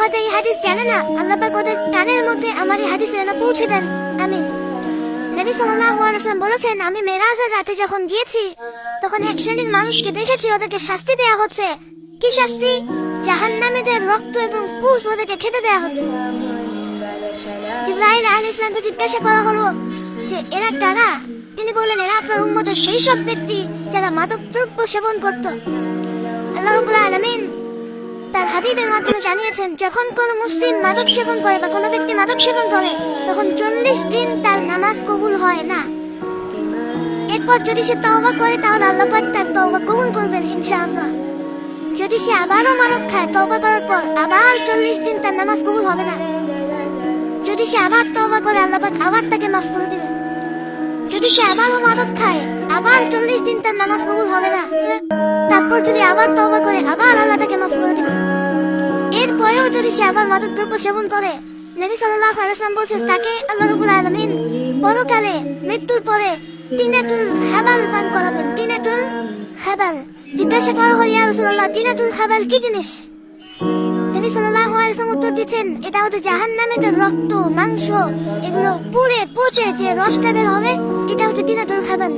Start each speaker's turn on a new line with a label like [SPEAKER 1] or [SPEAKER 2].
[SPEAKER 1] হয়তো এই হাদিস জানে না, আল্লাহ পাক ওদের কানের মধ্যে আমার এই হাদিস যেন পৌঁছে দেন, আমিন। নবী সাল্লাল্লাহু আলাইহি ওয়াসাল্লাম বলেছেন, আমি মেরাজের রাতে যখন গিয়েছি তখন এক শ্রেণীর মানুষকে দেখেছি, ওদেরকে শাস্তি দেয়া হচ্ছে। কি শাস্তি? জাহান্নামীদের রক্ত এবং পুষ ওদেরকে খেতে দেয়া হচ্ছে। জিবরাইল আলাইহিস সালামকে জিজ্ঞাসা করা হলো যে এরা কারা? তিনি বললেন, এরা আপনার উম্মতের সেই সব ব্যক্তি যারা মাদক দ্রব্য সেবন করত। আল্লাহ রাব্বুল আলামিন তার হাবিবের মাধ্যমে জানিয়েছেন, যখন কোন মুসলিম মাদক সেবন করে বা কোনো ব্যক্তি মাদক সেবন করে তখন 40 দিন তার নামাজ কবুল হয় না। এরপর যদি সে তওবা করে তাহলে আল্লাহ পাক তার তওবা কবুল করবেন ইনশাআল্লাহ। যদি সে আবারও মাদক খায়, তওবা করার পর আবার 40 দিন তার নামাজ কবুল হবে না। যদি সে আবার তওবা করে, আল্লাহ পাক আবার তাকে মাফ করে দিবেন। যদি সে আবারও মাদক খায়, আবার 40 দিন তার নামাজ কবুল হবে না। তারপর যদি আবার তওবা করে, আবার আল্লাহ তাকে মাফ করে দিবেন। এরপরেও যদি সে আবার মাদক দ্রব্য সেবন করে, নবী সাল্লাল্লাহু আলাইহি ওয়াসাল্লাম বলেছেন, তাকে আল্লাহ রাব্বুল আলামিন পরকালে মৃত্যুর পরে তিনাতুল হাবাল পান করাবেন। তিনাতুল হাবাল। জিজ্ঞাসা করা হলো, ইয়া রাসূলুল্লাহ, তিনাতুল হাবাল কি জিনিস? নবী সাল্লাল্লাহু আলাইহি ওয়াসাল্লাম উত্তর দিয়েছেন, এটা হচ্ছে জাহান্নামীদের রক্ত, মাংস, এগুলো পুড়ে পচে যে রসটা বের হবে, এটা হচ্ছে তিনাতুল হাবাল।